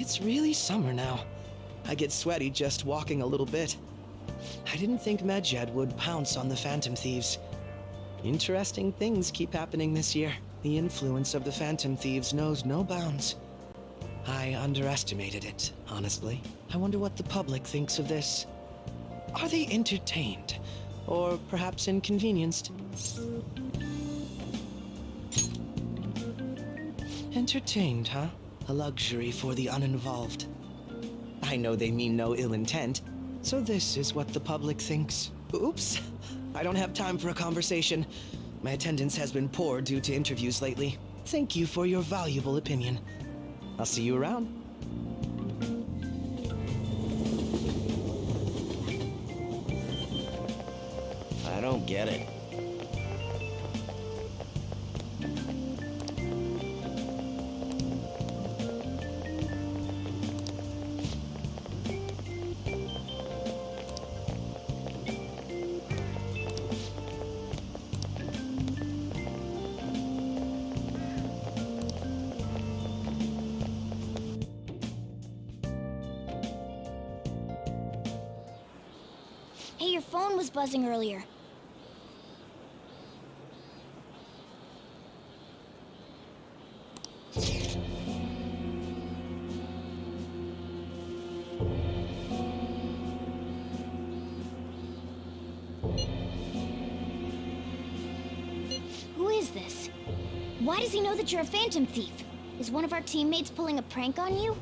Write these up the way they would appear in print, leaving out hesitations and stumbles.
It's really summer now. I get sweaty just walking a little bit. I didn't think Medjed would pounce on the Phantom Thieves. Interesting things keep happening this year. The influence of the Phantom Thieves knows no bounds. I underestimated it, honestly. I wonder what the public thinks of this. Are they entertained? Or perhaps inconvenienced? Entertained, huh? A luxury for the uninvolved. I know they mean no ill intent, so this is what the public thinks. Oops, I don't have time for a conversation. My attendance has been poor due to interviews lately. Thank you for your valuable opinion. I'll see you around. I don't get it. Hey, your phone was buzzing earlier. Who is this? Why does he know that you're a Phantom Thief? Is one of our teammates pulling a prank on you?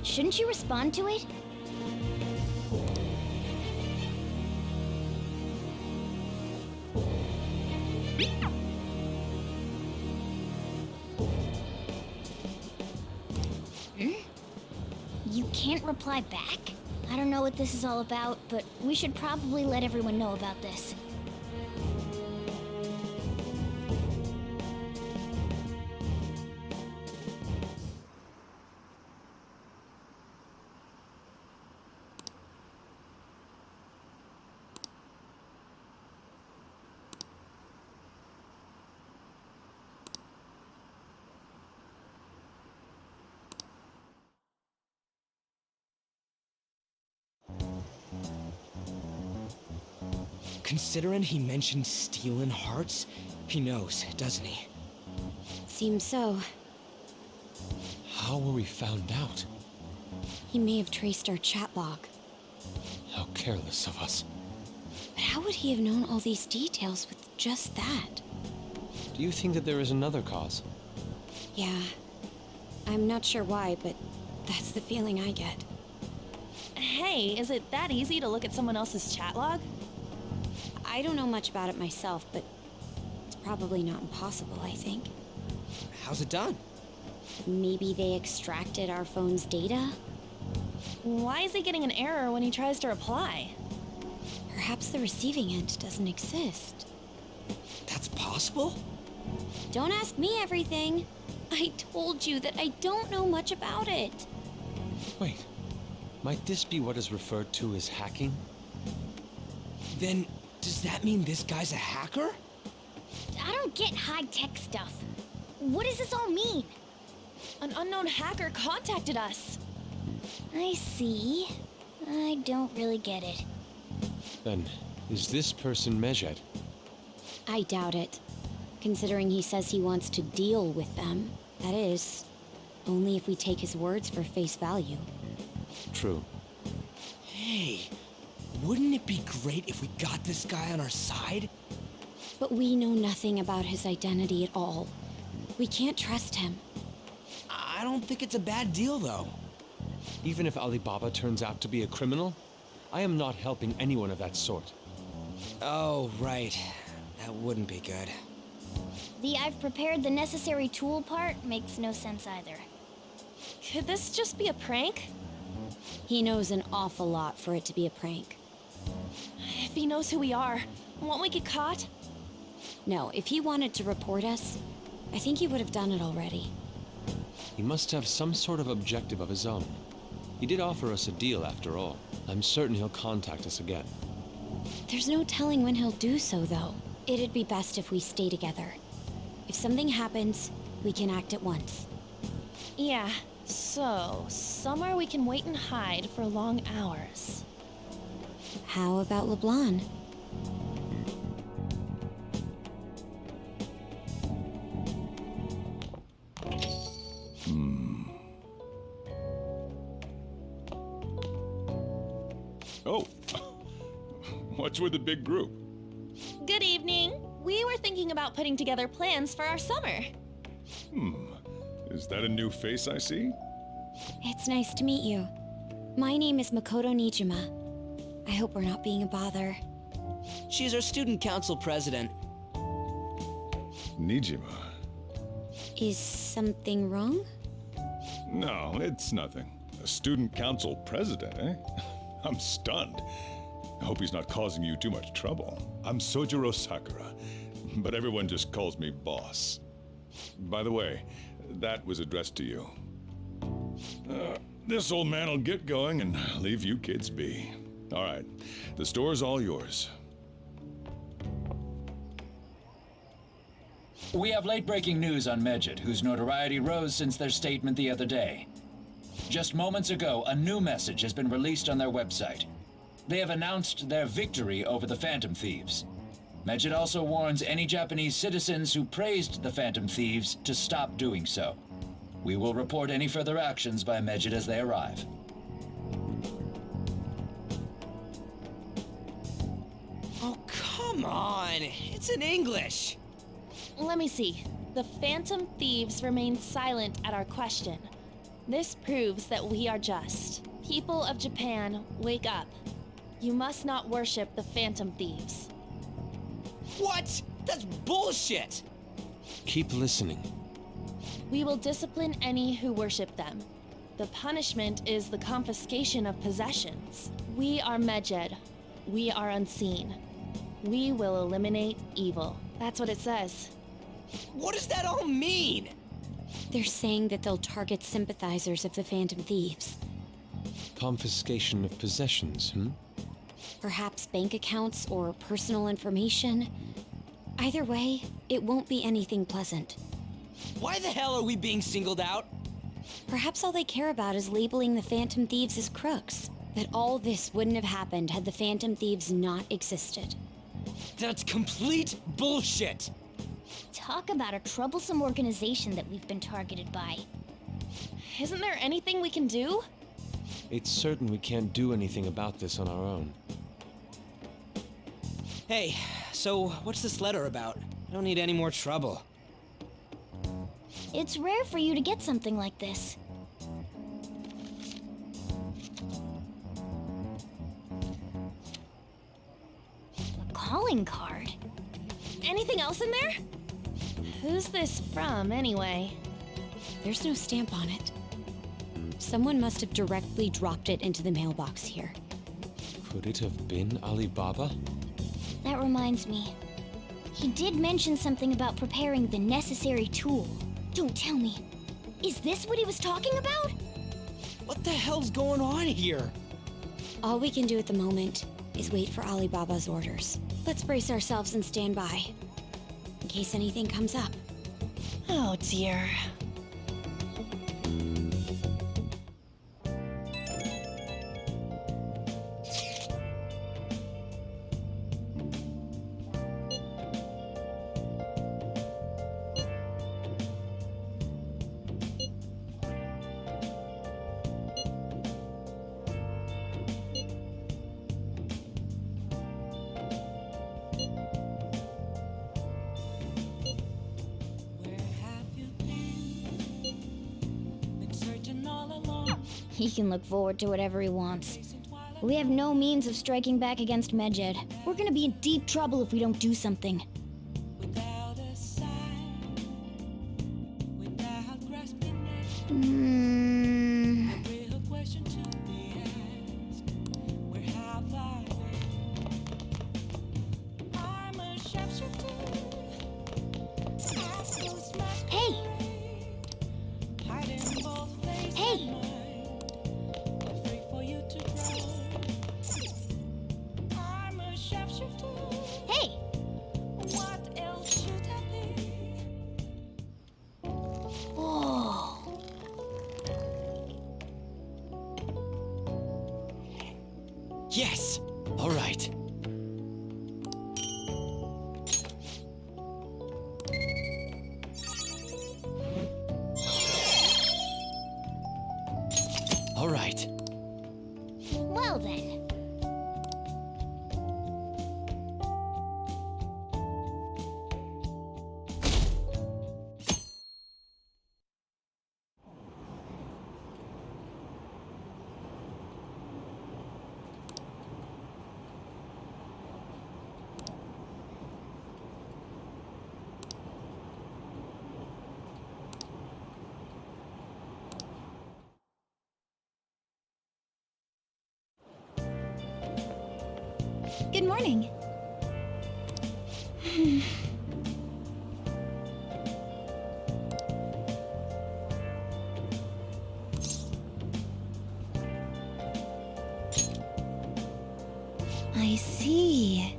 Shouldn't you respond to it? You can't reply back? I don't know what this is all about, but we should probably let everyone know about this. Considering he mentioned stealing hearts, he knows, doesn't he? Seems so. How were we found out? He may have traced our chat log. How careless of us. But how would he have known all these details with just that? Do you think that there is another cause? Yeah. I'm not sure why, but that's the feeling I get. Hey, is it that easy to look at someone else's chat log? I don't know much about it myself, but it's probably not impossible, I think. How's it done? Maybe they extracted our phone's data? Why is he getting an error when he tries to reply? Perhaps the receiving end doesn't exist. That's possible? Don't ask me everything. I told you that I don't know much about it. Wait, might this be what is referred to as hacking? Then, does that mean this guy's a hacker? I don't get high-tech stuff. What does this all mean? An unknown hacker contacted us. I see. I don't really get it. Then, is this person Medjed? I doubt it. Considering he says he wants to deal with them. That is, only if we take his words for face value. True. Hey, wouldn't it be great if we got this guy on our side? But we know nothing about his identity at all. We can't trust him. I don't think it's a bad deal, though. Even if Alibaba turns out to be a criminal, I am not helping anyone of that sort. Oh, right. That wouldn't be good. The "I've prepared the necessary tool" part makes no sense either. Could this just be a prank? He knows an awful lot for it to be a prank. If he knows who we are, won't we get caught? No, if he wanted to report us, I think he would have done it already. He must have some sort of objective of his own. He did offer us a deal after all. I'm certain he'll contact us again. There's no telling when he'll do so, though. It'd be best if we stay together. If something happens, we can act at once. Yeah, so somewhere we can wait and hide for long hours. How about LeBlanc? Oh, what's with the big group? Good evening. We were thinking about putting together plans for our summer. Is that a new face I see? It's nice to meet you. My name is Makoto Nijima. I hope we're not being a bother. She's our student council president. Nijima. Is something wrong? No, it's nothing. A student council president, eh? I'm stunned. I hope he's not causing you too much trouble. I'm Sojiro Sakura, but everyone just calls me boss. By the way, that was addressed to you. This old man will get going and leave you kids be. All right, the store's all yours. We have late-breaking news on Medjed, whose notoriety rose since their statement the other day. Just moments ago, a new message has been released on their website. They have announced their victory over the Phantom Thieves. Medjed also warns any Japanese citizens who praised the Phantom Thieves to stop doing so. We will report any further actions by Medjed as they arrive. Oh, come on! It's in English! Let me see. The Phantom Thieves remained silent at our question. This proves that we are just. People of Japan, wake up. You must not worship the Phantom Thieves. What? That's bullshit! Keep listening. We will discipline any who worship them. The punishment is the confiscation of possessions. We are Medjed. We are unseen. We will eliminate evil. That's what it says. What does that all mean? They're saying that they'll target sympathizers of the Phantom Thieves. Confiscation of possessions, Perhaps bank accounts or personal information. Either way, it won't be anything pleasant. Why the hell are we being singled out? Perhaps all they care about is labeling the Phantom Thieves as crooks. That all this wouldn't have happened had the Phantom Thieves not existed. That's complete bullshit! Talk about a troublesome organization that we've been targeted by. Isn't there anything we can do? It's certain we can't do anything about this on our own. Hey, so what's this letter about? I don't need any more trouble. It's rare for you to get something like this. A calling card? Anything else in there? Who's this from, anyway? There's no stamp on it. Someone must have directly dropped it into the mailbox here. Could it have been Alibaba? That reminds me. He did mention something about preparing the necessary tool. Don't tell me. Is this what he was talking about? What the hell's going on here? All we can do at the moment is wait for Alibaba's orders. Let's brace ourselves and stand by, in case anything comes up. Oh dear. He can look forward to whatever he wants. We have no means of striking back against Medjed. We're gonna be in deep trouble if we don't do something. Whoa. Yes! All right. All right. Well then. Good morning. I see.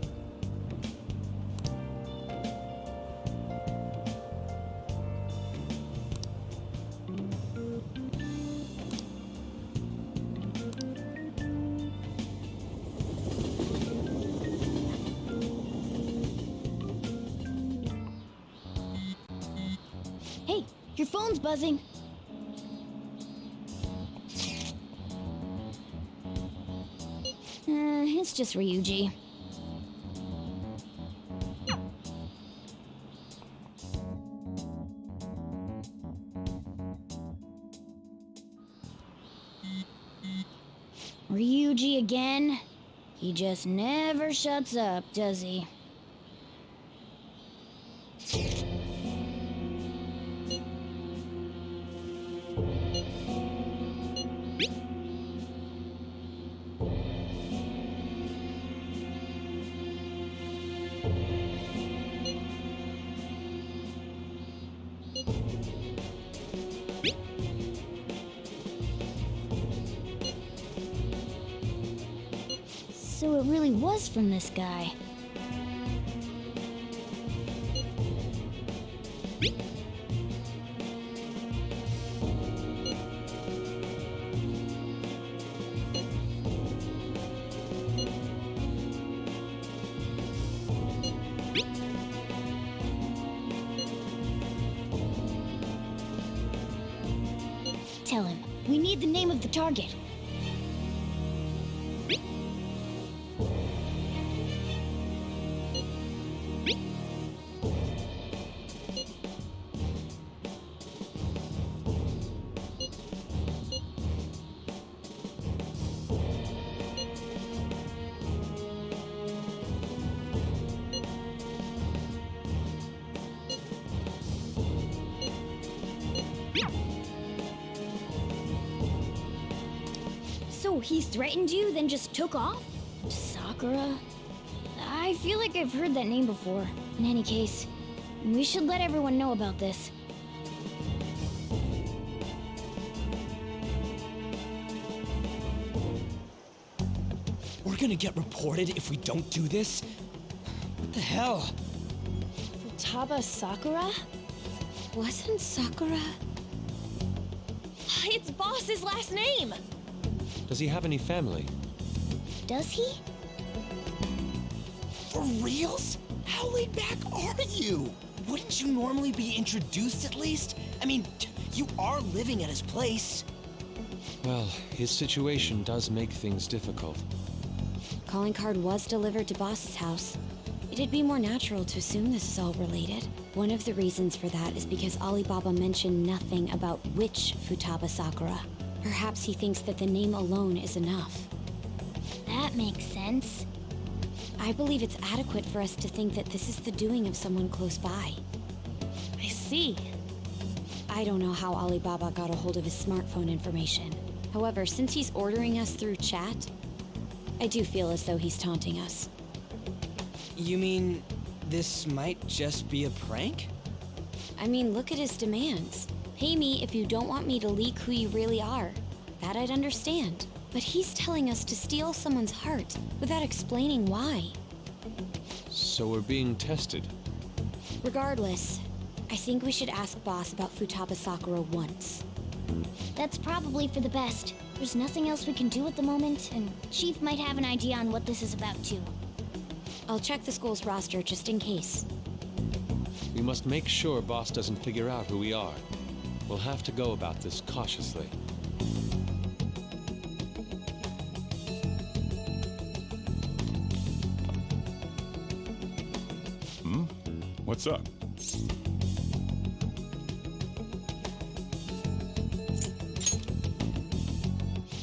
Hey, your phone's buzzing. It's just Ryuji. Ryuji again? He just never shuts up, does he? So it really was from this guy. Tell him, we need the name of the target. So he threatened you, then just took off? Sakura? I feel like I've heard that name before. In any case, we should let everyone know about this. We're gonna get reported if we don't do this? What the hell? Futaba Sakura? Wasn't Sakura? It's Boss's last name! Does he have any family? Does he? For reals? How laid back are you? Wouldn't you normally be introduced at least? I mean, you are living at his place. Well, his situation does make things difficult. Calling card was delivered to Boss's house. It'd be more natural to assume this is all related. One of the reasons for that is because Alibaba mentioned nothing about which Futaba Sakura. Perhaps he thinks that the name alone is enough. That makes sense. I believe it's adequate for us to think that this is the doing of someone close by. I see. I don't know how Alibaba got a hold of his smartphone information. However, since he's ordering us through chat, I do feel as though he's taunting us. You mean this might just be a prank? I mean, look at his demands. Pay me if you don't want me to leak who you really are. That I'd understand. But he's telling us to steal someone's heart without explaining why. So we're being tested. Regardless, I think we should ask Boss about Futaba Sakura once. That's probably for the best. There's nothing else we can do at the moment, and Chief might have an idea on what this is about too. I'll check the school's roster just in case. We must make sure Boss doesn't figure out who we are. We'll have to go about this cautiously. What's up?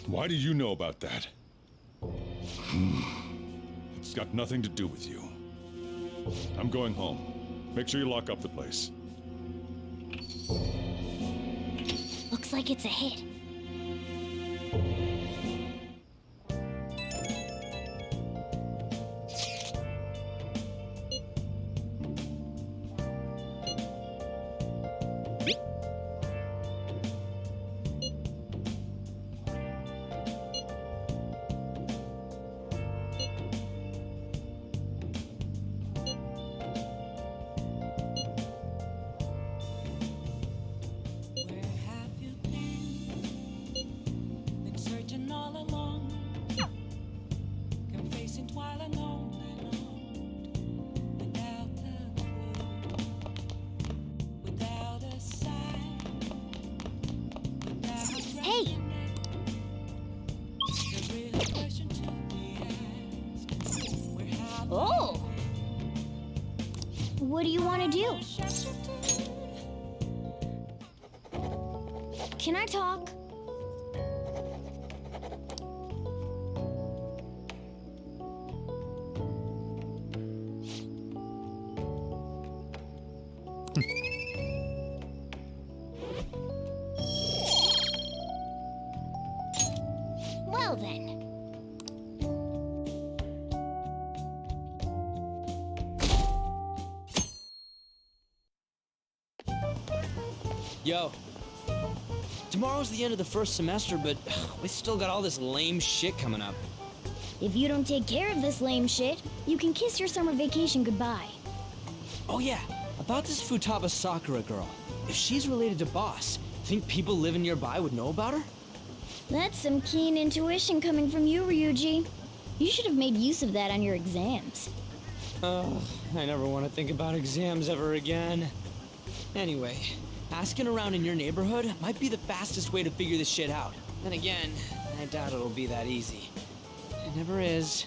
Why do you know about that? It's got nothing to do with you. I'm going home. Make sure you lock up the place. Looks like it's a hit. Hey! Oh! What do you want to do? Can I talk? Well then. Yo. Tomorrow's the end of the first semester, but we still got all this lame shit coming up. If you don't take care of this lame shit, you can kiss your summer vacation goodbye. Oh yeah, about this Futaba Sakura girl. If she's related to Boss, think people living nearby would know about her? That's some keen intuition coming from you, Ryuji. You should have made use of that on your exams. Ugh, I never want to think about exams ever again. Anyway, asking around in your neighborhood might be the fastest way to figure this shit out. Then again, I doubt it'll be that easy. It never is.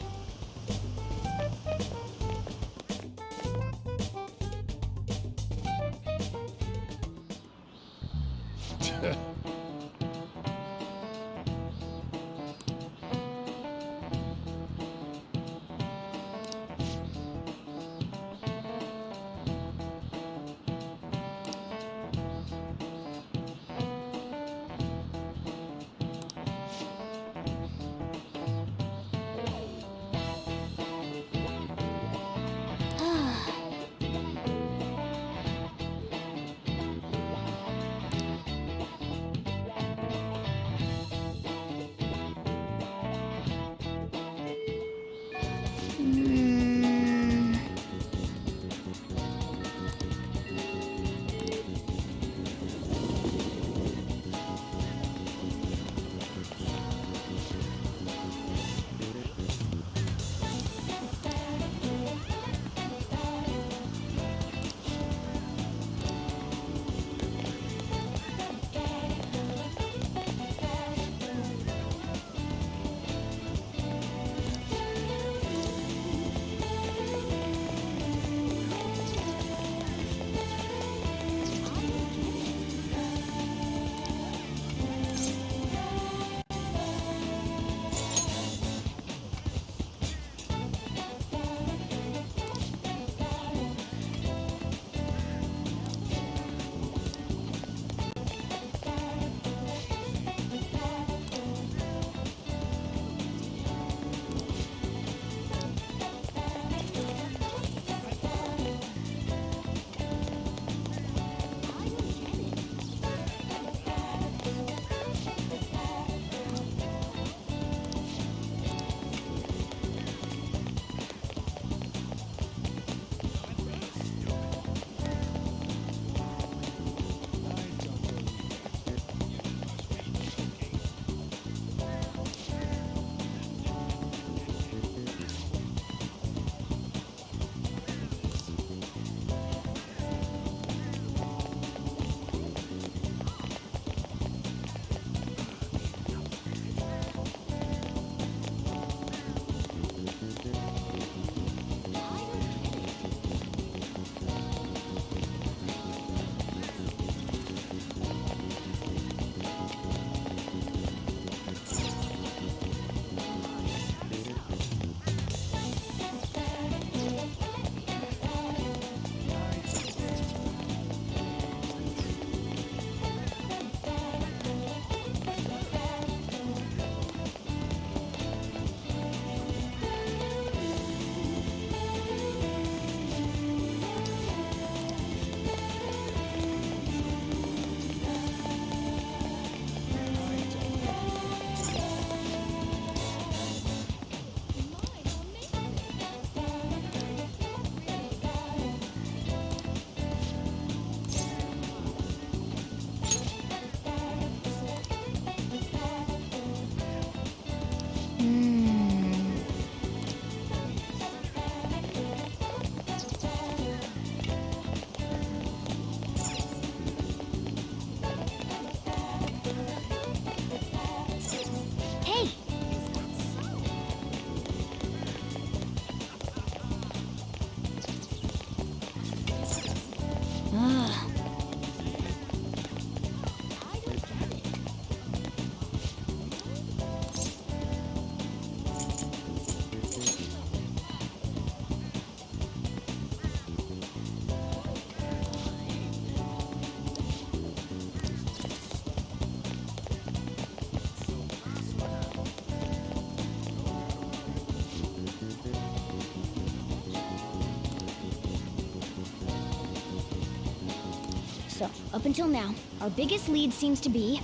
Up until now, our biggest lead seems to be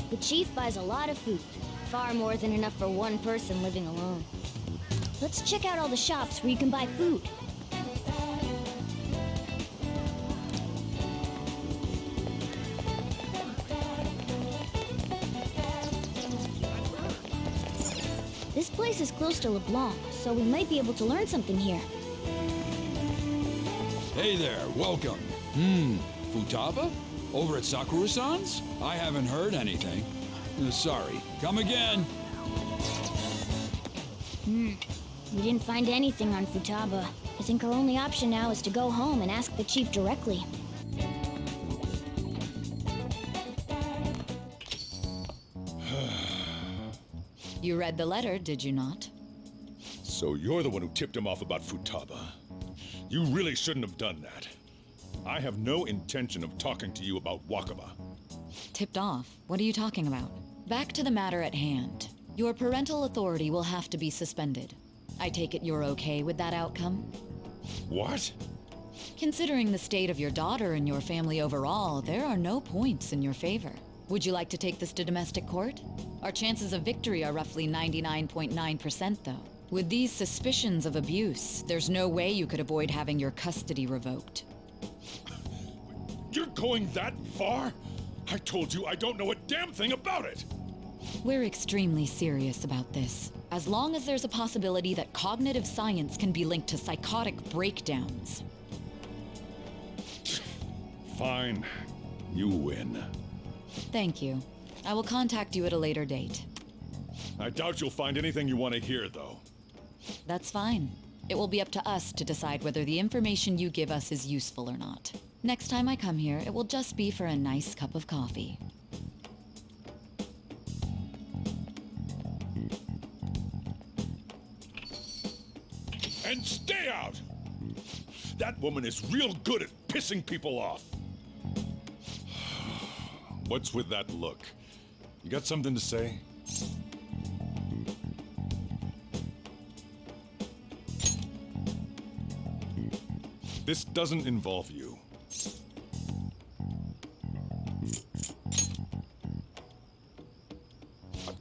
the chief buys a lot of food. Far more than enough for one person living alone. Let's check out all the shops where you can buy food. This place is close to LeBlanc, so we might be able to learn something here. Hey there, welcome. Futaba? Over at Sakura-san's? I haven't heard anything. Sorry. Come again. We didn't find anything on Futaba. I think our only option now is to go home and ask the chief directly. You read the letter, did you not? So you're the one who tipped him off about Futaba. You really shouldn't have done that. I have no intention of talking to you about Wakaba. Tipped off? What are you talking about? Back to the matter at hand. Your parental authority will have to be suspended. I take it you're okay with that outcome? What? Considering the state of your daughter and your family overall, there are no points in your favor. Would you like to take this to domestic court? Our chances of victory are roughly 99.9%, though. With these suspicions of abuse, there's no way you could avoid having your custody revoked. You're going that far? I told you I don't know a damn thing about it! We're extremely serious about this. As long as there's a possibility that cognitive science can be linked to psychotic breakdowns. Fine. You win. Thank you. I will contact you at a later date. I doubt you'll find anything you want to hear, though. That's fine. It will be up to us to decide whether the information you give us is useful or not. Next time I come here, it will just be for a nice cup of coffee. And stay out! That woman is real good at pissing people off. What's with that look? You got something to say? This doesn't involve you.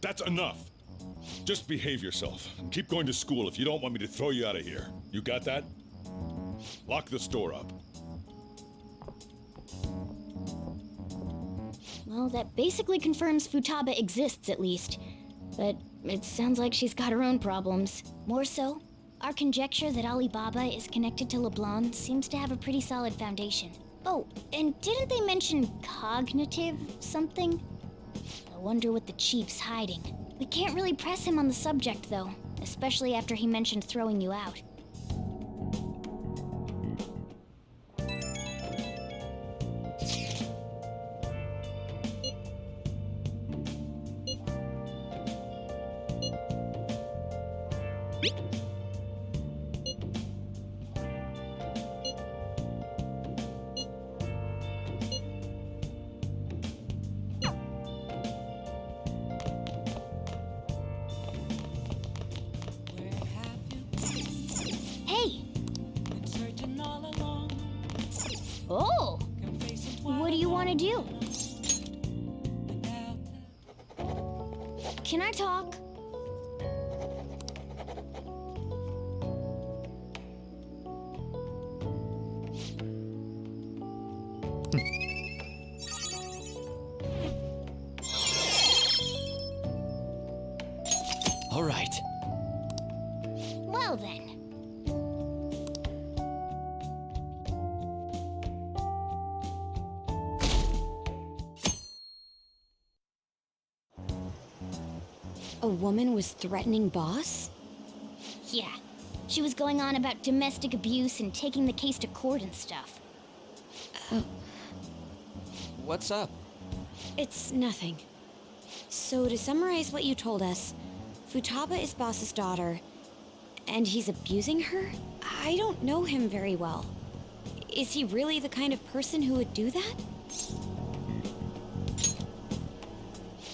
That's enough. Just behave yourself and keep going to school if you don't want me to throw you out of here. You got that? Lock the store up. Well, that basically confirms Futaba exists, at least. But it sounds like she's got her own problems. More so, our conjecture that Alibaba is connected to LeBlanc seems to have a pretty solid foundation. Oh, and didn't they mention cognitive something? I wonder what the chief's hiding. We can't really press him on the subject, though, especially after he mentioned throwing you out. Hey! Oh! What do you want to do? Can I talk? All right. Well then. A woman was threatening Boss? Yeah. She was going on about domestic abuse and taking the case to court and stuff. What's up? It's nothing. So to summarize what you told us, Futaba is Boss's daughter, and he's abusing her? I don't know him very well. Is he really the kind of person who would do that?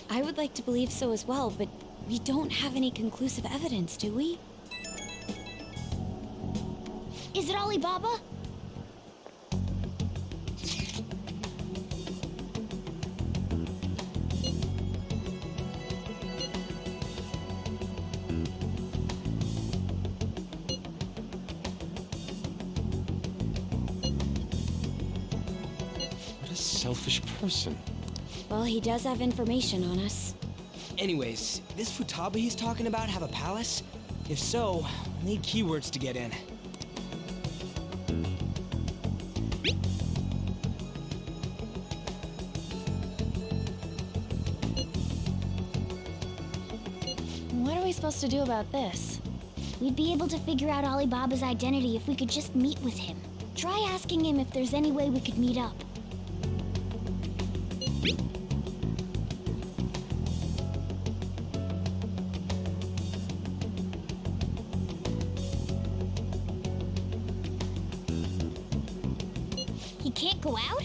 I would like to believe so as well, but we don't have any conclusive evidence, do we? Is it Alibaba? selfish person. Well, he does have information on us. Anyways, this Futaba he's talking about have a palace? If so, we'll need keywords to get in. What are we supposed to do about this? We'd be able to figure out Alibaba's identity if we could just meet with him. Try asking him if there's any way we could meet up. He can't go out?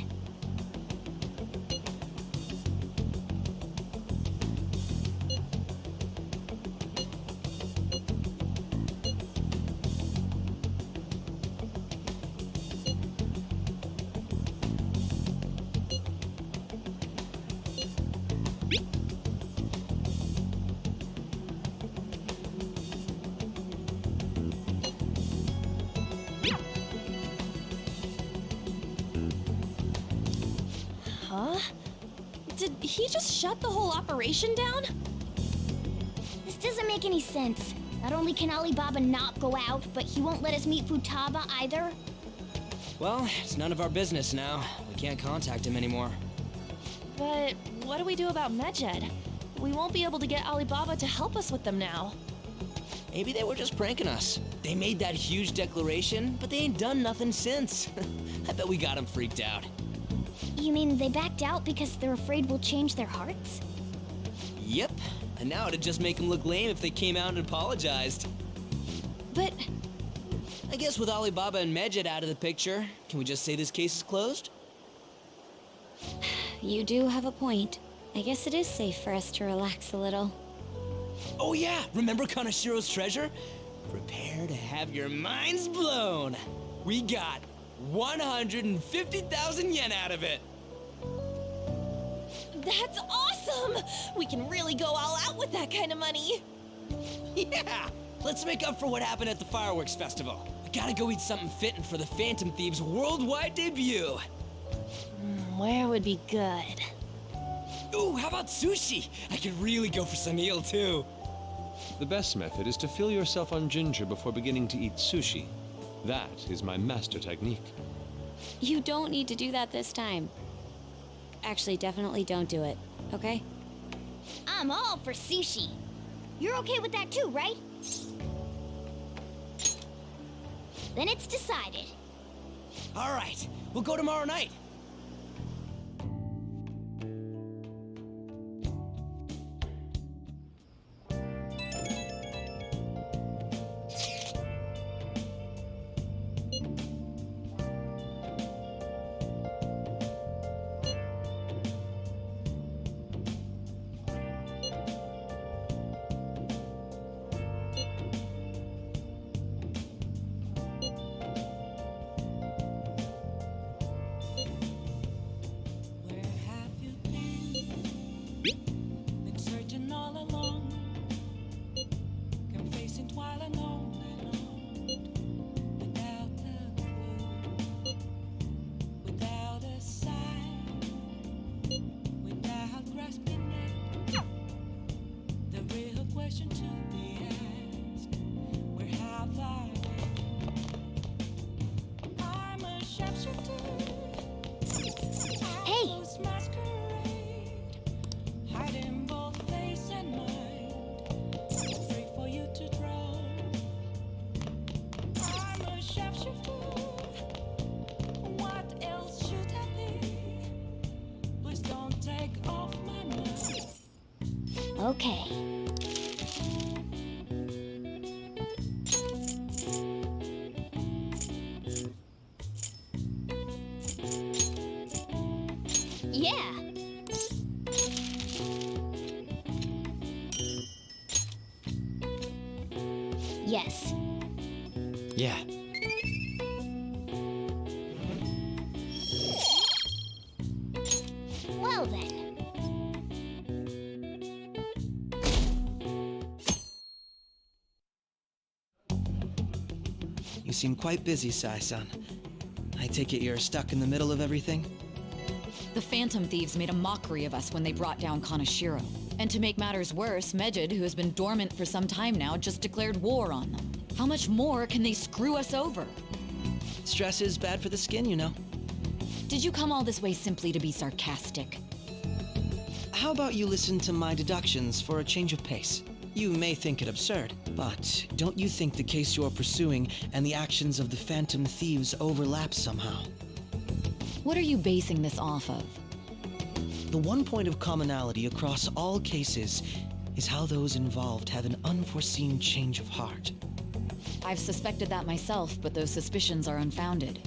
Huh? Did he just shut the whole operation down? This doesn't make any sense. Not only can Alibaba not go out, but he won't let us meet Futaba either. Well, it's none of our business now. We can't contact him anymore. But what do we do about Medjed? We won't be able to get Alibaba to help us with them now. Maybe they were just pranking us. They made that huge declaration, but they ain't done nothing since. I bet we got them freaked out. You mean they backed out because they're afraid we'll change their hearts? Yep. And now it'd just make them look lame if they came out and apologized. But I guess with Alibaba and Medjed out of the picture, can we just say this case is closed? You do have a point. I guess it is safe for us to relax a little. Oh yeah, remember Kanashiro's treasure? Prepare to have your minds blown. We got 150,000 yen out of it. that's awesome! We can really go all out with that kind of money. Yeah, let's make up for what happened at the fireworks festival. We gotta go eat something fitting for the Phantom Thieves' worldwide debut. Where would be good? Ooh, how about sushi? I could really go for some eel too. The best method is to fill yourself on ginger before beginning to eat sushi. That is my master technique. You don't need to do that this time. Actually, definitely don't do it, okay? I'm all for sushi. You're okay with that too, right? Then it's decided. All right, we'll go tomorrow night. Okay. Yeah. Yes. Yeah. Well then. You seem quite busy, Sai-san. I take it you're stuck in the middle of everything? The Phantom Thieves made a mockery of us when they brought down Kanashiro. And to make matters worse, Medjed, who has been dormant for some time now, just declared war on them. How much more can they screw us over? Stress is bad for the skin, you know. Did you come all this way simply to be sarcastic? How about you listen to my deductions for a change of pace? You may think it absurd, but don't you think the case you're pursuing and the actions of the Phantom Thieves overlap somehow? What are you basing this off of? The one point of commonality across all cases is how those involved have an unforeseen change of heart. I've suspected that myself, but those suspicions are unfounded.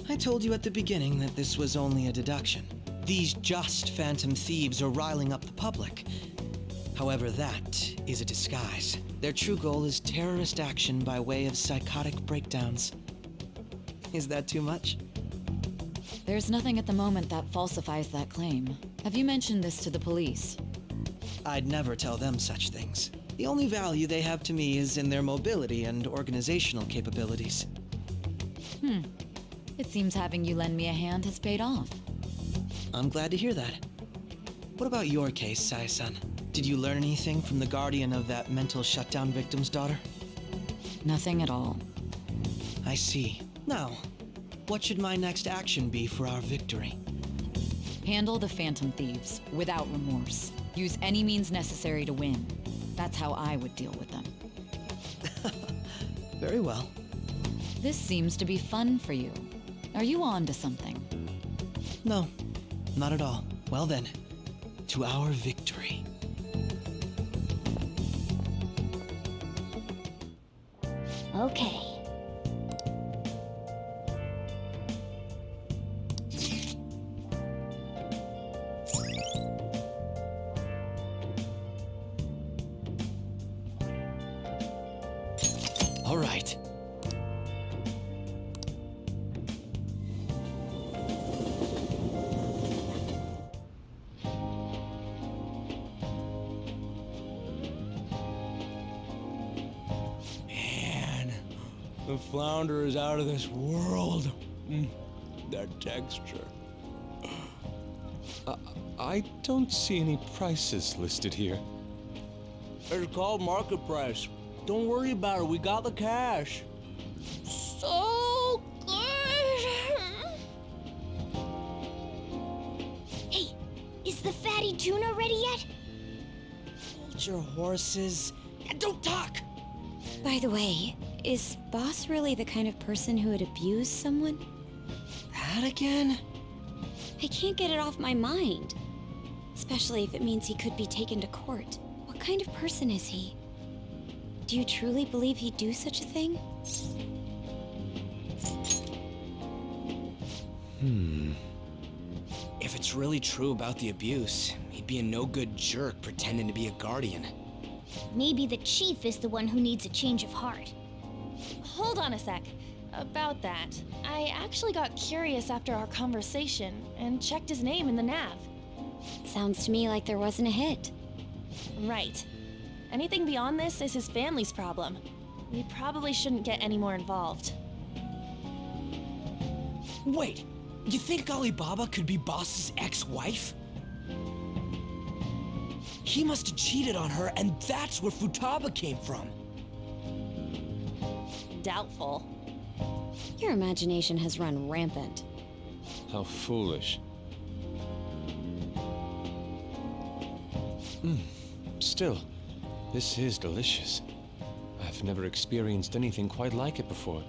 I told you at the beginning that this was only a deduction. These just Phantom Thieves are riling up the public. However, that is a disguise. Their true goal is terrorist action by way of psychotic breakdowns. Is that too much? There's nothing at the moment that falsifies that claim. Have you mentioned this to the police? I'd never tell them such things. The only value they have to me is in their mobility and organizational capabilities. It seems having you lend me a hand has paid off. I'm glad to hear that. What about your case, Sai-san? Did you learn anything from the guardian of that mental shutdown victim's daughter? Nothing at all. I see. Now, what should my next action be for our victory? Handle the Phantom Thieves without remorse. Use any means necessary to win. That's how I would deal with them. Very well. This seems to be fun for you. Are you on to something? No, not at all. Well then, to our victory. Okay. All right. Man, the flounder is out of this world. That texture. I don't see any prices listed here. It's called market price. Don't worry about it, we got the cash. So good! Hey, is the fatty tuna ready yet? Hold your horses and don't talk! By the way, is Boss really the kind of person who would abuse someone? That again? I can't get it off my mind. Especially if it means he could be taken to court. What kind of person is he? Do you truly believe he'd do such a thing? If it's really true about the abuse, he'd be a no-good jerk pretending to be a guardian. Maybe the chief is the one who needs a change of heart. Hold on a sec. About that, I actually got curious after our conversation and checked his name in the nav. Sounds to me like there wasn't a hit. Right. Anything beyond this is his family's problem. We probably shouldn't get any more involved. Wait, you think Alibaba could be Boss's ex-wife? He must have cheated on her, and that's where Futaba came from. Doubtful. Your imagination has run rampant. How foolish. Still, this is delicious. I've never experienced anything quite like it before.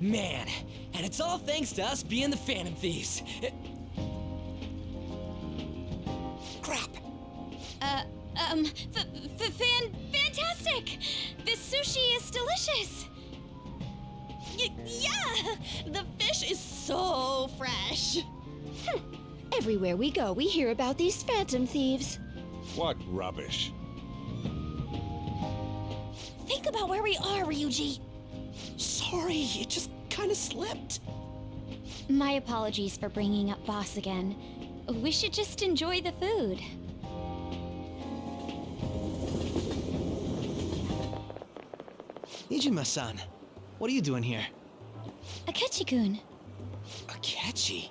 Man, and it's all thanks to us being the Phantom Thieves. Crap. Fantastic! This sushi is delicious! Yeah! The fish is so fresh! Everywhere we go, we hear about these Phantom Thieves. What rubbish. Think about where we are, Ryuji. Sorry, it just kind of slipped. My apologies for bringing up Boss again. We should just enjoy the food. Ijima-san, what are you doing here? Akechi-kun. Akechi?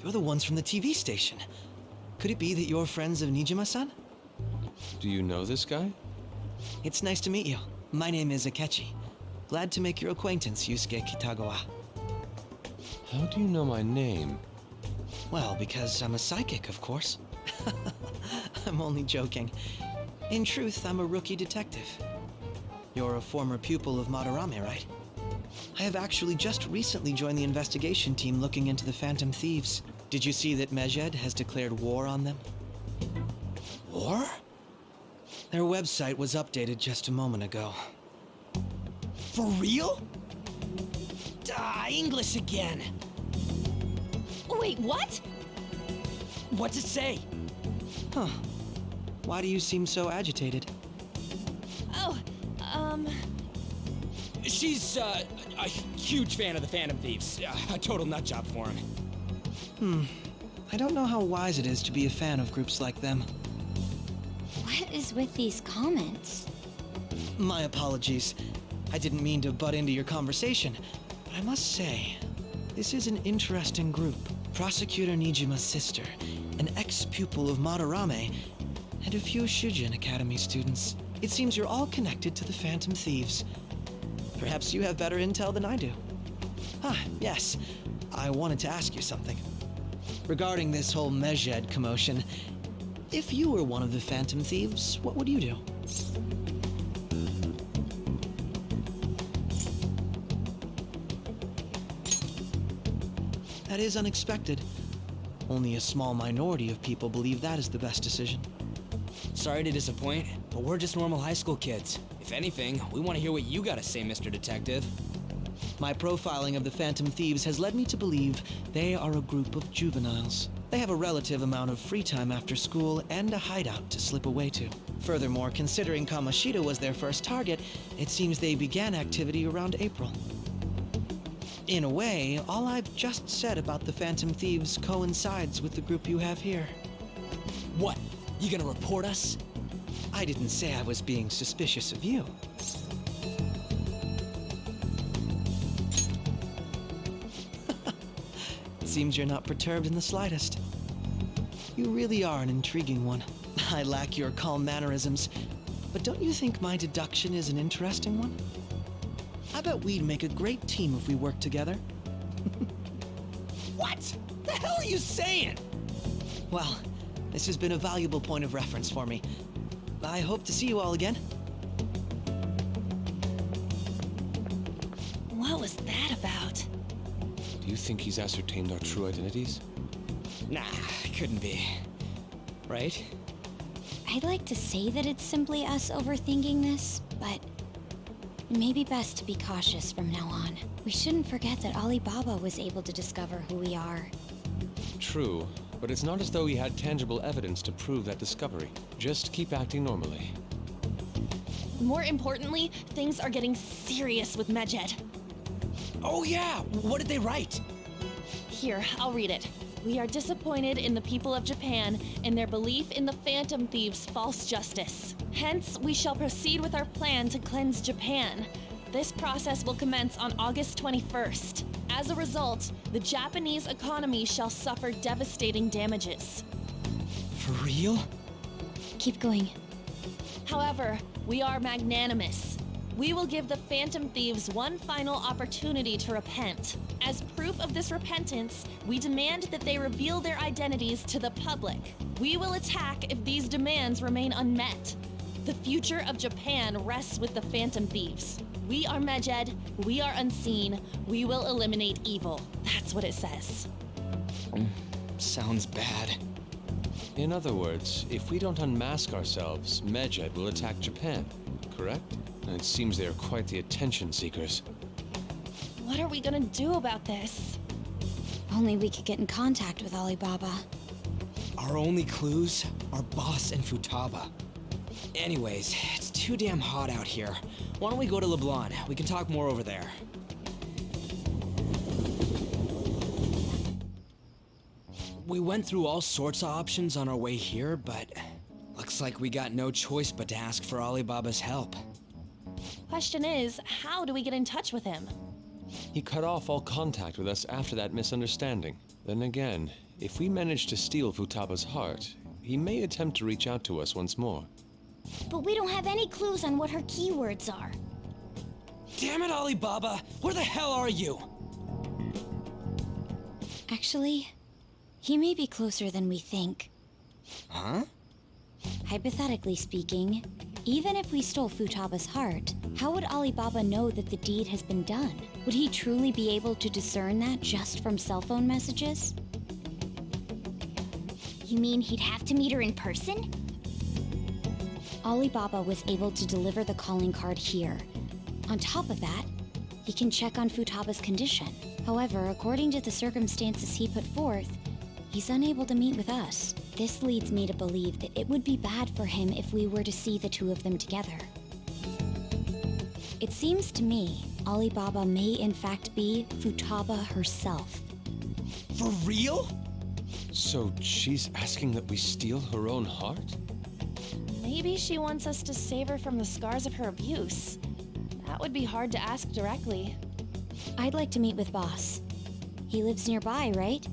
you're the ones from the TV station. Could it be that you're friends of Nijima-san? Do you know this guy? It's nice to meet you. My name is Akechi. Glad to make your acquaintance, Yusuke Kitagawa. How do you know my name? Well, because I'm a psychic, of course. I'm only joking. In truth, I'm a rookie detective. You're a former pupil of Madarame, right? I have actually just recently joined the investigation team looking into the Phantom Thieves. Did you see that Medjed has declared war on them? War? Their website was updated just a moment ago. For real? English again. Wait, what? What's it say? Huh. Why do you seem so agitated? Oh, She's a huge fan of the Phantom Thieves. A total nutjob for him. I don't know how wise it is to be a fan of groups like them. What is with these comments? My apologies. I didn't mean to butt into your conversation, but I must say, this is an interesting group. Prosecutor Nijima's sister, an ex-pupil of Madarame, and a few Shujin Academy students. It seems you're all connected to the Phantom Thieves. Perhaps you have better intel than I do. Yes. I wanted to ask you something. Regarding this whole Medjed commotion, if you were one of the Phantom Thieves, what would you do? That is unexpected. Only a small minority of people believe that is the best decision. Sorry to disappoint, but we're just normal high school kids. If anything, we want to hear what you gotta say, Mr. Detective. My profiling of the Phantom Thieves has led me to believe they are a group of juveniles. They have a relative amount of free time after school and a hideout to slip away to. Furthermore, considering Kamoshida was their first target, it seems they began activity around April. In a way, all I've just said about the Phantom Thieves coincides with the group you have here. What? You gonna report us? I didn't say I was being suspicious of you. It seems you're not perturbed in the slightest. You really are an intriguing one. I lack your calm mannerisms, but don't you think my deduction is an interesting one? I bet we'd make a great team if we worked together. What? The hell are you saying? Well, this has been a valuable point of reference for me. I hope to see you all again. what was that about? Do you think he's ascertained our true identities? Nah, couldn't be. Right? I'd like to say that it's simply us overthinking this, but it may be best to be cautious from now on. We shouldn't forget that Alibaba was able to discover who we are. True, but it's not as though he had tangible evidence to prove that discovery. Just keep acting normally. More importantly, things are getting serious with Medjed. Oh yeah, what did they write? Here, I'll read it. We are disappointed in the people of Japan in their belief in the Phantom Thieves' false justice. Hence, we shall proceed with our plan to cleanse Japan. This process will commence on August 21st. As a result, the Japanese economy shall suffer devastating damages. For real? Keep going. However, we are magnanimous. We will give the Phantom Thieves one final opportunity to repent. As proof of this repentance, we demand that they reveal their identities to the public. We will attack if these demands remain unmet. The future of Japan rests with the Phantom Thieves. We are Medjed, we are unseen, we will eliminate evil. That's what it says. Sounds bad. In other words, if we don't unmask ourselves, Medjed will attack Japan, correct? And it seems they are quite the attention seekers. What are we gonna do about this? Only we could get in contact with Alibaba. Our only clues are Boss and Futaba. Anyways, it's too damn hot out here. Why don't we go to Leblon? We can talk more over there. We went through all sorts of options on our way here, but looks like we got no choice but to ask for Alibaba's help. Question is, how do we get in touch with him? He cut off all contact with us after that misunderstanding. Then again, If we manage to steal Futaba's heart, he may attempt to reach out to us once more. But we don't have any clues on what her keywords are. Damn it, Alibaba! Where the hell are you? Actually, he may be closer than we think. Huh? Hypothetically speaking, even if we stole Futaba's heart, how would Alibaba know that the deed has been done? Would he truly be able to discern that just from cell phone messages? You mean he'd have to meet her in person? Alibaba was able to deliver the calling card here. On top of that, he can check on Futaba's condition. However, according to the circumstances he put forth, he's unable to meet with us. This leads me to believe that it would be bad for him if we were to see the two of them together. It seems to me Alibaba may in fact be Futaba herself. For real? So she's asking that we steal her own heart? Maybe she wants us to save her from the scars of her abuse. That would be hard to ask directly. I'd like to meet with Boss. He lives nearby, right?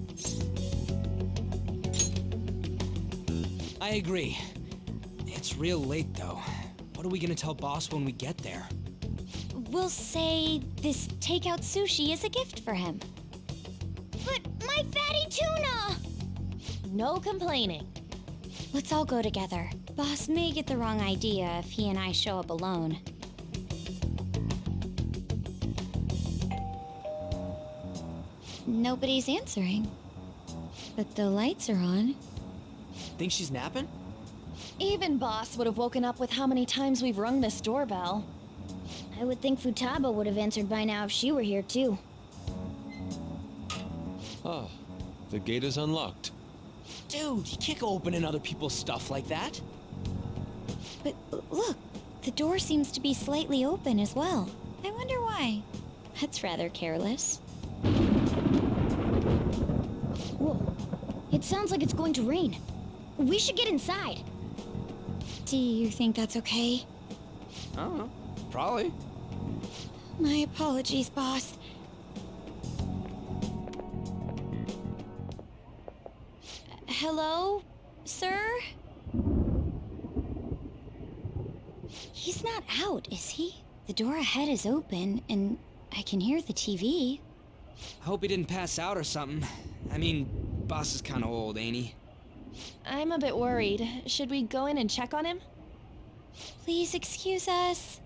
I agree. It's real late, though. What are we gonna tell Boss when we get there? We'll say this takeout sushi is a gift for him. But my fatty tuna! No complaining. Let's all go together. Boss may get the wrong idea if he and I show up alone. Nobody's answering. But the lights are on. Think she's napping? Even Boss would have woken up with how many times we've rung this doorbell. I would think Futaba would have answered by now if she were here too. Ah, the gate is unlocked. Dude, you can't go opening other people's stuff like that. But look, the door seems to be slightly open as well. I wonder why. That's rather careless. Whoa. It sounds like it's going to rain. We should get inside. Do you think that's okay? I don't know. Probably. My apologies, boss. Hello, sir? He's not out, is he? The door ahead is open, and I can hear the TV. I hope he didn't pass out or something. I mean, Boss is kinda old, ain't he? I'm a bit worried. Should we go in and check on him? Please excuse us.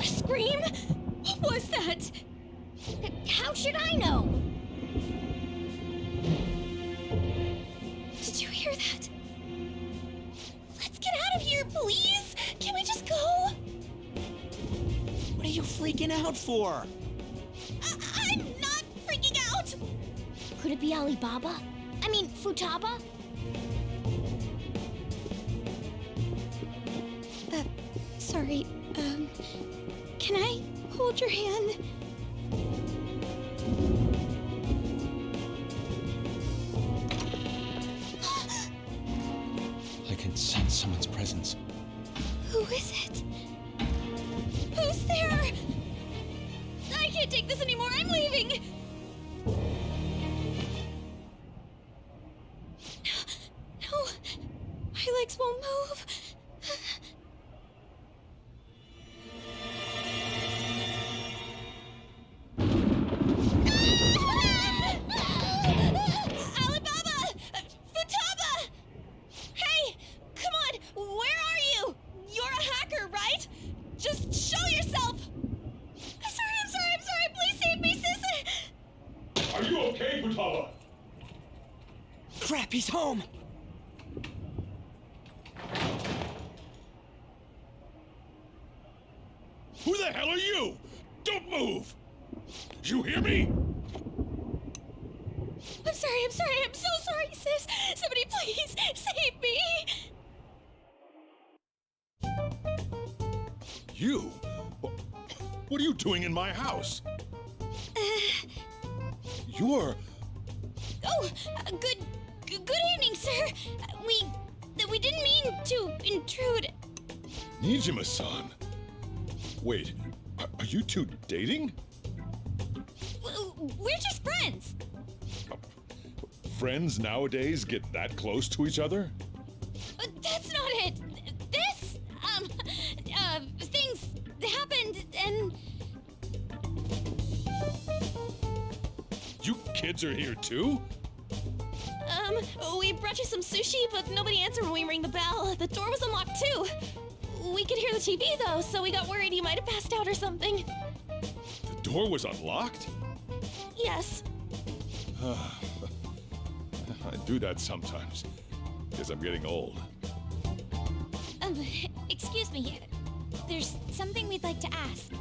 Scream? What was that? How should I know? Did you hear that? Let's get out of here, please! Can we just go? What are you freaking out for? I'm not freaking out! Could it be Alibaba? I mean, Futaba? Sorry, can I hold your hand? I can sense someone's presence. Who is it? Who's there? I can't take this anymore, I'm leaving! No, my legs won't move. Alibaba! Futaba! Hey! Come on! Where are you? You're a hacker, right? Just show yourself! I'm sorry! Please save me, sis! Are you okay, Futaba? Crap, he's home! Who the hell are you? Don't move! You hear me? I'm so sorry, sis! Somebody please save me! You? What are you doing in my house? You're... Oh, good evening, sir. We didn't mean to intrude. Nijima-san. Wait, are you two dating? We're just friends. Friends nowadays get that close to each other? That's not it. This, things happened and... You kids are here too? We brought you some sushi, but nobody answered when we rang the bell. The door was unlocked too. We could hear the TV though, so we got worried you might have passed out or something. The door was unlocked? Yes. I do that sometimes. Guess I'm getting old. Excuse me. There's something we'd like to ask.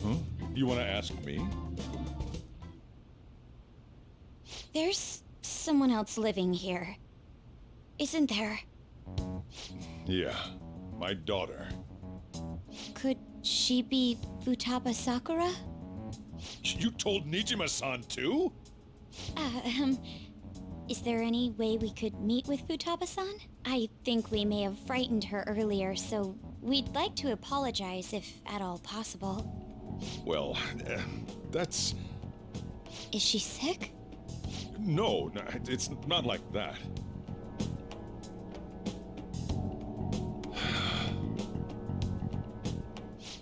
Huh? You want to ask me? There's someone else living here, isn't there? Yeah, my daughter. Could she be Futaba Sakura? You told Nijima-san too? Is there any way we could meet with Futaba-san? I think we may have frightened her earlier, so we'd like to apologize if at all possible. Well, that's... Is she sick? No, it's not like that.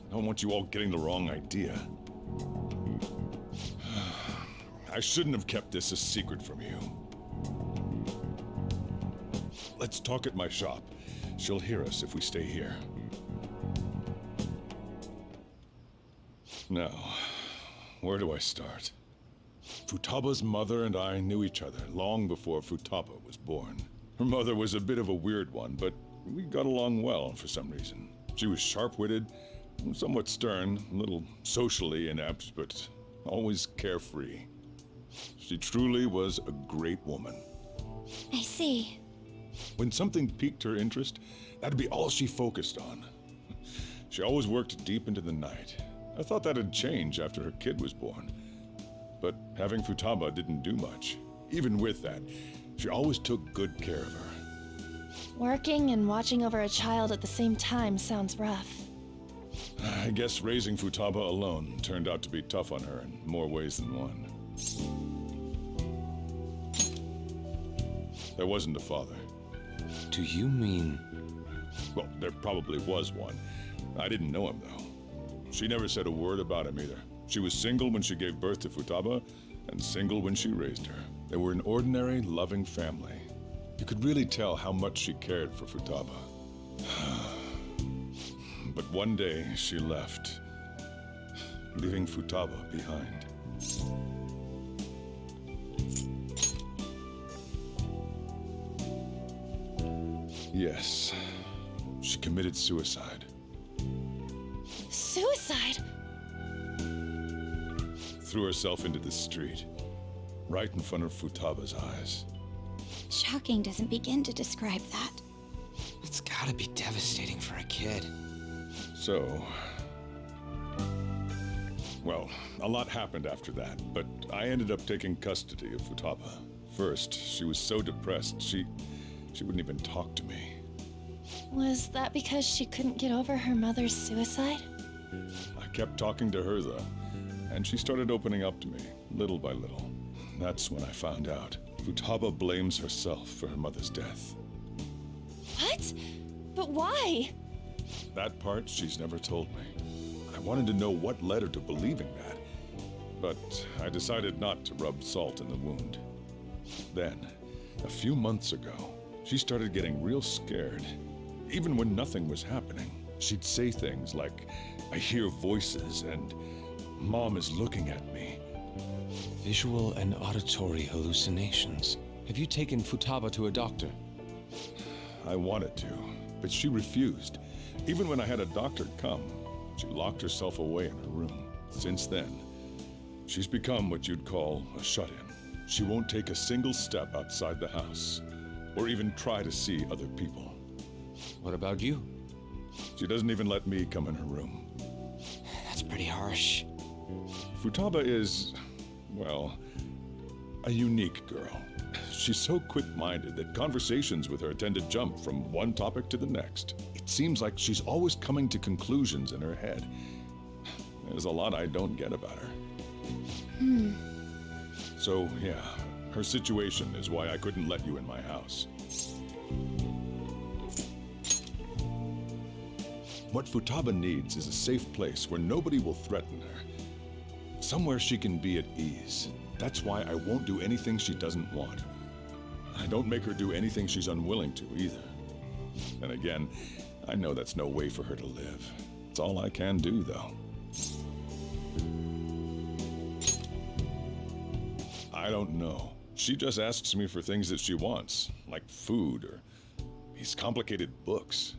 I don't want you all getting the wrong idea. I shouldn't have kept this a secret from you. Let's talk at my shop. She'll hear us if we stay here. Now, where do I start? Futaba's mother and I knew each other long before Futaba was born. Her mother was a bit of a weird one, but we got along well for some reason. She was sharp-witted, somewhat stern, a little socially inept, but always carefree. She truly was a great woman. I see. When something piqued her interest, that'd be all she focused on. She always worked deep into the night. I thought that'd change after her kid was born. But having Futaba didn't do much. Even with that, she always took good care of her. Working and watching over a child at the same time sounds rough. I guess raising Futaba alone turned out to be tough on her in more ways than one. There wasn't a father. Do you mean... Well, there probably was one. I didn't know him, though. She never said a word about him either. She was single when she gave birth to Futaba, and single when she raised her. They were an ordinary, loving family. You could really tell how much she cared for Futaba. But one day, she left, leaving Futaba behind. Yes, she committed suicide. Suicide? Threw herself into the street, right in front of Futaba's eyes. Shocking doesn't begin to describe that. It's gotta be devastating for a kid. So... Well, a lot happened after that, but I ended up taking custody of Futaba. First, she was so depressed, she wouldn't even talk to me. Was that because she couldn't get over her mother's suicide? I kept talking to her, though, and she started opening up to me, little by little. That's when I found out. Futaba blames herself for her mother's death. What? But why? That part she's never told me. I wanted to know what led her to believing that, but I decided not to rub salt in the wound. Then, a few months ago, she started getting real scared. Even when nothing was happening, she'd say things like, "I hear voices," and "Mom is looking at me." Visual and auditory hallucinations. Have you taken Futaba to a doctor? I wanted to, but she refused. Even when I had a doctor come, she locked herself away in her room. Since then, she's become what you'd call a shut-in. She won't take a single step outside the house, or even try to see other people. What about you? She doesn't even let me come in her room. That's pretty harsh. Futaba is, well, a unique girl. She's so quick-minded that conversations with her tend to jump from one topic to the next. It seems like she's always coming to conclusions in her head. There's a lot I don't get about her. So, yeah, her situation is why I couldn't let you in my house. What Futaba needs is a safe place where nobody will threaten her. Somewhere she can be at ease. That's why I won't do anything she doesn't want. I don't make her do anything she's unwilling to, either. And again, I know that's no way for her to live. It's all I can do, though. I don't know. She just asks me for things that she wants, like food or these complicated books.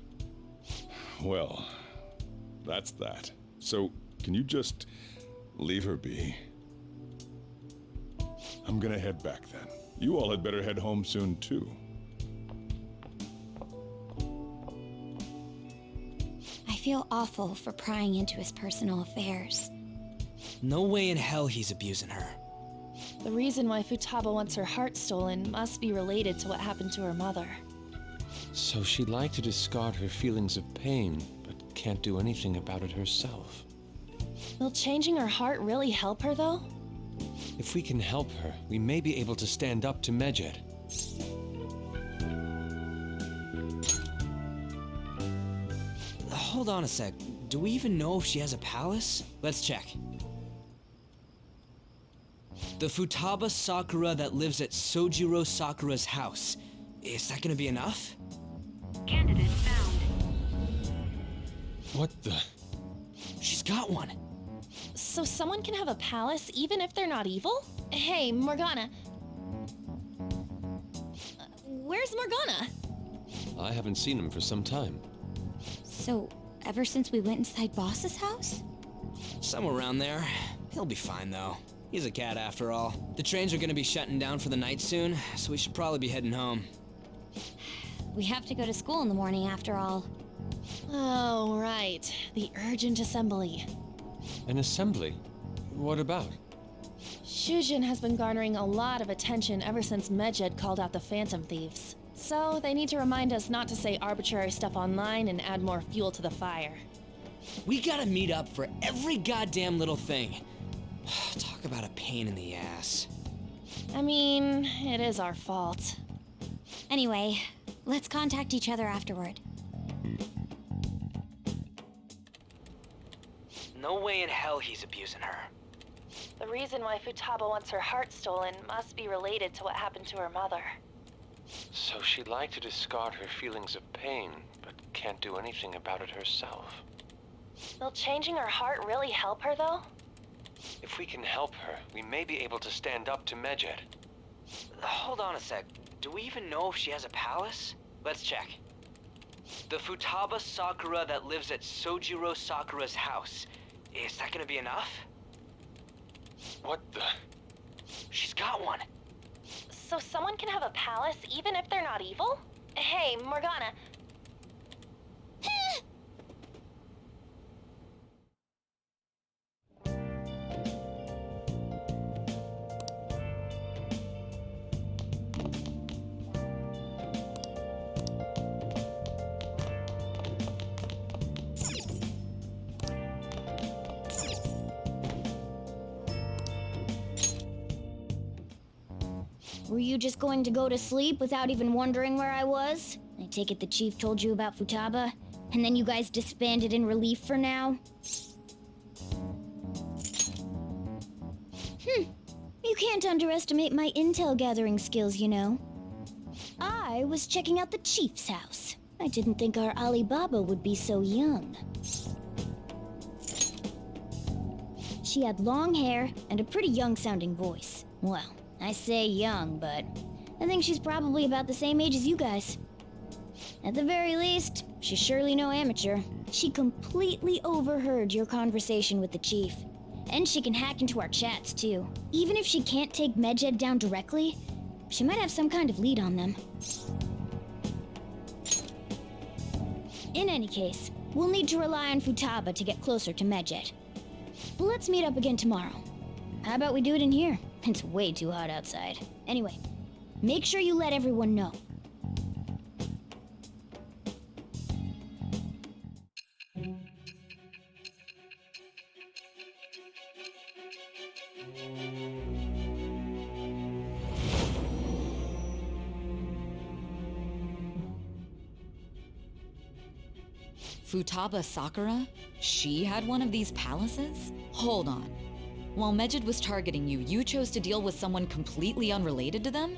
Well, that's that. So, can you just leave her be? I'm gonna head back then. You all had better head home soon, too. I feel awful for prying into his personal affairs. No way in hell he's abusing her. The reason why Futaba wants her heart stolen must be related to what happened to her mother. So she'd like to discard her feelings of pain, but can't do anything about it herself. Will changing her heart really help her, though? If we can help her, we may be able to stand up to Medjed. Hold on a sec. Do we even know if she has a palace? Let's check. The Futaba Sakura that lives at Sojiro Sakura's house. Is that gonna be enough? Candidate found. What the? She's got one. So someone can have a palace even if they're not evil? Hey, Morgana. Where's Morgana? I haven't seen him for some time. So, ever since we went inside Boss's house? Somewhere around there. He'll be fine, though. He's a cat after all. The trains are gonna be shutting down for the night soon, so we should probably be heading home. We have to go to school in the morning after all. Oh, right. The urgent assembly. An assembly? What about? Shujin has been garnering a lot of attention ever since Medjed called out the Phantom Thieves. So they need to remind us not to say arbitrary stuff online and add more fuel to the fire. We gotta meet up for every goddamn little thing. Talk about a pain in the ass. I mean, it is our fault. Anyway, let's contact each other afterward. No way in hell he's abusing her. The reason why Futaba wants her heart stolen must be related to what happened to her mother. So she'd like to discard her feelings of pain, but can't do anything about it herself. Will changing her heart really help her, though? If we can help her, we may be able to stand up to Medjed. Hold on a sec. Do we even know if she has a palace? Let's check. The Futaba Sakura that lives at Sojiro Sakura's house. Is that gonna be enough? What the? She's got one. So someone can have a palace even if they're not evil? Hey, Morgana. Were you just going to go to sleep without even wondering where I was? I take it the chief told you about Futaba, and then you guys disbanded in relief for now? You can't underestimate my intel gathering skills, you know. I was checking out the chief's house. I didn't think our Alibaba would be so young. She had long hair and a pretty young-sounding voice. Well, I say young, but I think she's probably about the same age as you guys. At the very least, she's surely no amateur. She completely overheard your conversation with the chief. And she can hack into our chats, too. Even if she can't take Medjed down directly, she might have some kind of lead on them. In any case, we'll need to rely on Futaba to get closer to Medjed. Let's meet up again tomorrow. How about we do it in here? It's way too hot outside. Anyway, make sure you let everyone know. Futaba Sakura? She had one of these palaces? Hold on. While Medjed was targeting you, you chose to deal with someone completely unrelated to them?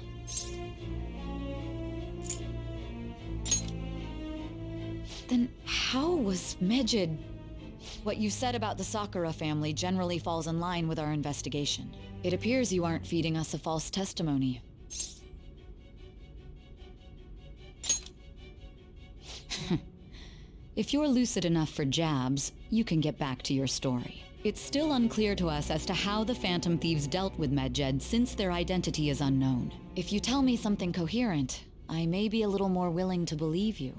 Then how was Medjed... What you said about the Sakura family generally falls in line with our investigation. It appears you aren't feeding us a false testimony. If you're lucid enough for jabs, you can get back to your story. It's still unclear to us as to how the Phantom Thieves dealt with Medjed since their identity is unknown. If you tell me something coherent, I may be a little more willing to believe you.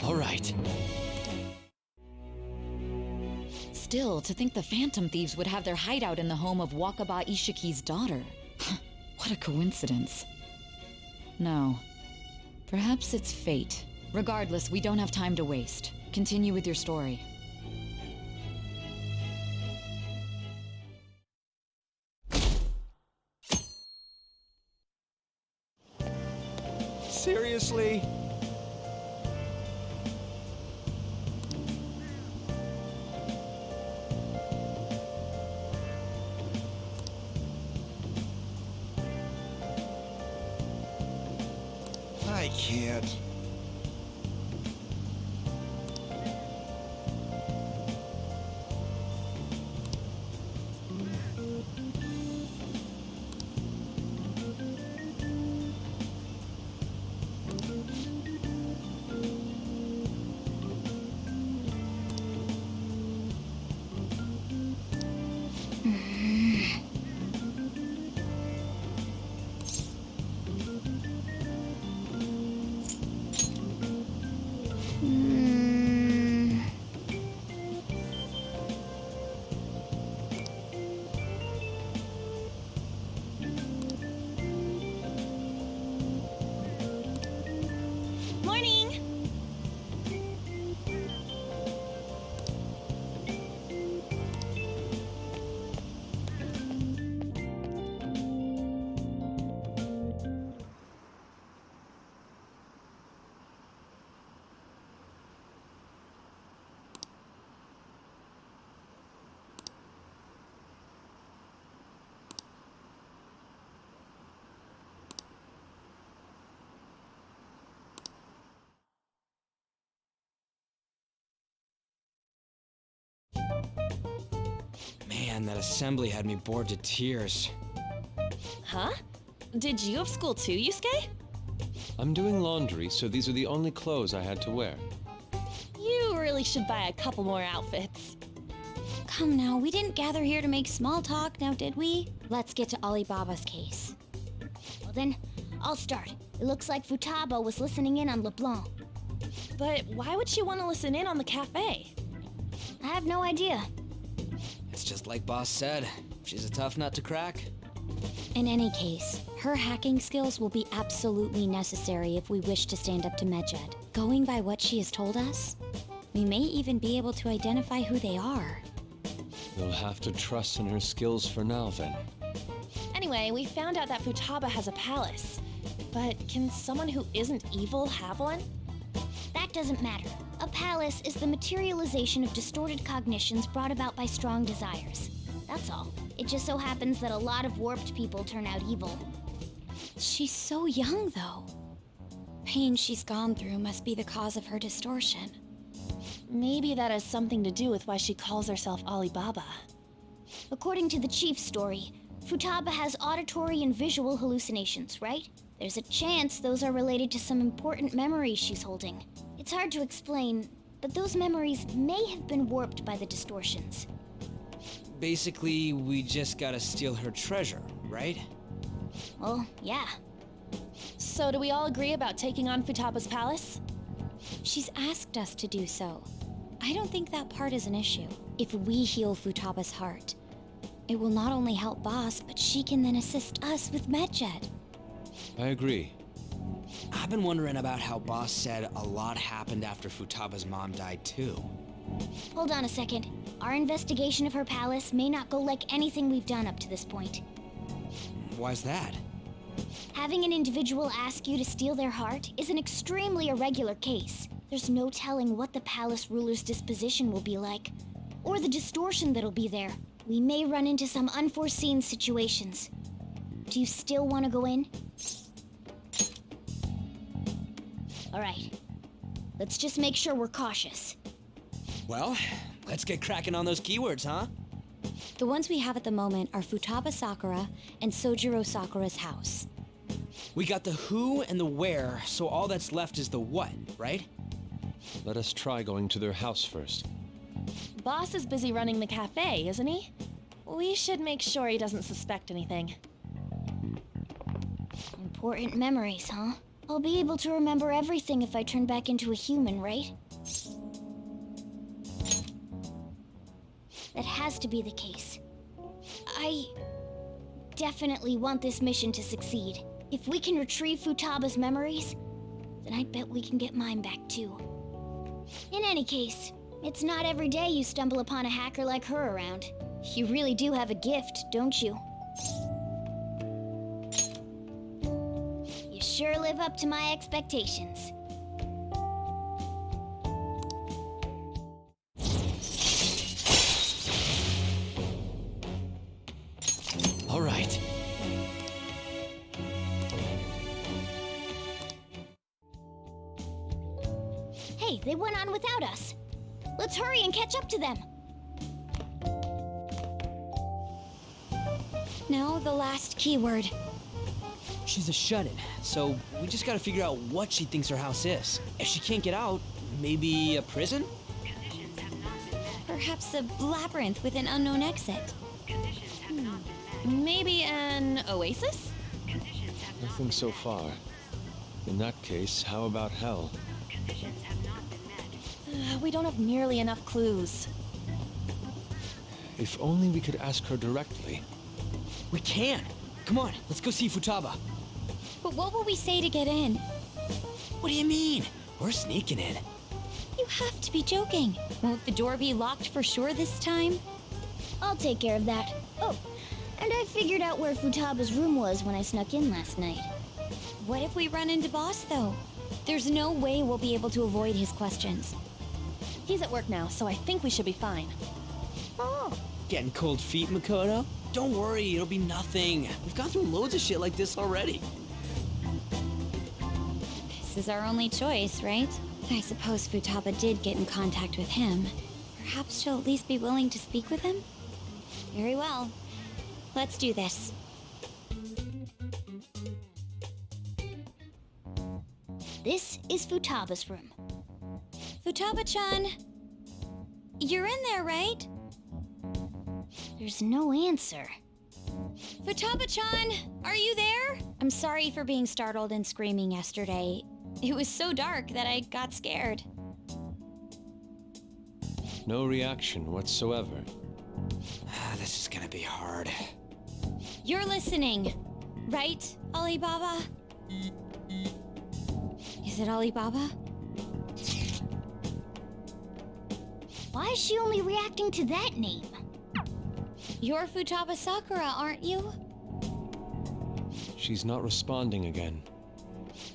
All right. Still, to think the Phantom Thieves would have their hideout in the home of Wakaba Ishiki's daughter. What a coincidence. No. Perhaps it's fate. Regardless, we don't have time to waste. Continue with your story. Seriously? I can't. Morning! Man, that assembly had me bored to tears. Huh? Did you have school too, Yusuke? I'm doing laundry, so these are the only clothes I had to wear. You really should buy a couple more outfits. Come now, we didn't gather here to make small talk, now did we? Let's get to Alibaba's case. Well then, I'll start. It looks like Futaba was listening in on LeBlanc. But why would she want to listen in on the cafe? I have no idea. It's just like Boss said. She's a tough nut to crack. In any case, her hacking skills will be absolutely necessary if we wish to stand up to Medjed. Going by what she has told us, we may even be able to identify who they are. You'll have to trust in her skills for now, then. Anyway, we found out that Futaba has a palace. But can someone who isn't evil have one? That doesn't matter. A palace is the materialization of distorted cognitions brought about by strong desires. That's all. It just so happens that a lot of warped people turn out evil. She's so young, though. Pain she's gone through must be the cause of her distortion. Maybe that has something to do with why she calls herself Alibaba. According to the chief's story, Futaba has auditory and visual hallucinations, right? There's a chance those are related to some important memories she's holding. It's hard to explain, but those memories may have been warped by the distortions. Basically, we just gotta steal her treasure, right? Well, yeah. So do we all agree about taking on Futaba's palace? She's asked us to do so. I don't think that part is an issue. If we heal Futaba's heart, it will not only help Boss, but she can then assist us with Medjed. I agree. I've been wondering about how Boss said a lot happened after Futaba's mom died too. Hold on a second. Our investigation of her palace may not go like anything we've done up to this point. Why's that? Having an individual ask you to steal their heart is an extremely irregular case. There's no telling what the palace ruler's disposition will be like, or the distortion that'll be there. We may run into some unforeseen situations. Do you still want to go in? Alright. Let's just make sure we're cautious. Well, let's get cracking on those keywords, huh? The ones we have at the moment are Futaba Sakura and Sojiro Sakura's house. We got the who and the where, so all that's left is the what, right? Let us try going to their house first. Boss is busy running the cafe, isn't he? We should make sure he doesn't suspect anything. Important memories, huh? I'll be able to remember everything if I turn back into a human, right? That has to be the case. I definitely want this mission to succeed. If we can retrieve Futaba's memories, then I bet we can get mine back too. In any case, it's not every day you stumble upon a hacker like her around. You really do have a gift, don't you? You sure live up to my expectations. All right. Hey, they went on without us. Let's hurry and catch up to them. Now the last keyword. She's a shut-in, so we just gotta figure out what she thinks her house is. If she can't get out, maybe a prison? Conditions have not been met. Perhaps a labyrinth with an unknown exit. Conditions have not been met. Maybe an oasis? Conditions have not Nothing been so met. far. In that case, how about hell? Conditions have not been met. We don't have nearly enough clues. If only we could ask her directly. We can! Come on, let's go see Futaba. But what will we say to get in? What do you mean? We're sneaking in. You have to be joking. Won't the door be locked for sure this time? I'll take care of that. Oh, and I figured out where Futaba's room was when I snuck in last night. What if we run into Boss, though? There's no way we'll be able to avoid his questions. He's at work now, so I think we should be fine. Oh. Getting cold feet, Makoto? Don't worry, it'll be nothing. We've gone through loads of shit like this already. This is our only choice, right? I suppose Futaba did get in contact with him. Perhaps she'll at least be willing to speak with him? Very well. Let's do this. This is Futaba's room. Futaba-chan! You're in there, right? There's no answer. Futaba-chan! Are you there? I'm sorry for being startled and screaming yesterday. It was so dark that I got scared. No reaction whatsoever. This is gonna be hard. You're listening, right, Alibaba? Is it Alibaba? Why is she only reacting to that name? You're Futaba Sakura, aren't you? She's not responding again.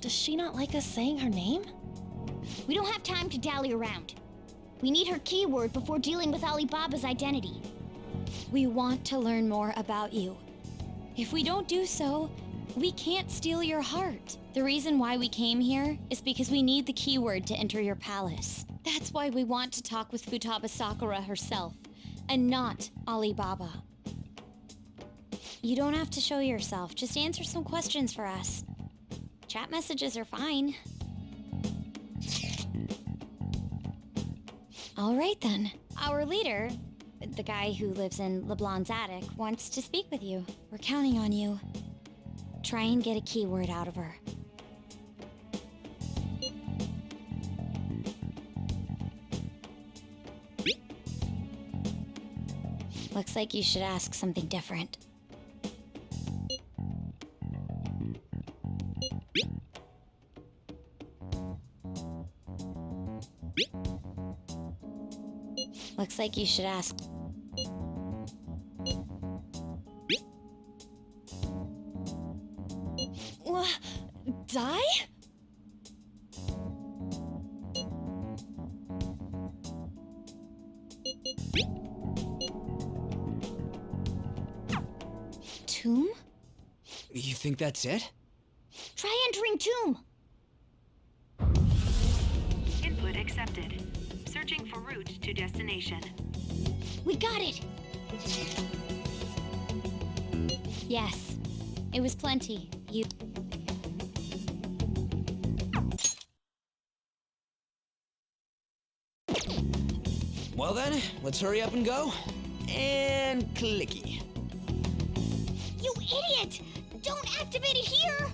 Does she not like us saying her name? We don't have time to dally around. We need her keyword before dealing with Alibaba's identity. We want to learn more about you. If we don't do so, we can't steal your heart. The reason why we came here is because we need the keyword to enter your palace. That's why we want to talk with Futaba Sakura herself, and not Alibaba. You don't have to show yourself, just answer some questions for us. Chat messages are fine. All right then. Our leader, the guy who lives in LeBlanc's attic, wants to speak with you. We're counting on you. Try and get a keyword out of her. Looks like you should ask something different. Looks like you should ask. Die? Tomb? You think that's it? Try entering tomb. Input accepted. Searching for route to destination. We got it! Yes. It was plenty. You. Well then, let's hurry up and go. And clicky. You idiot! Don't activate it here!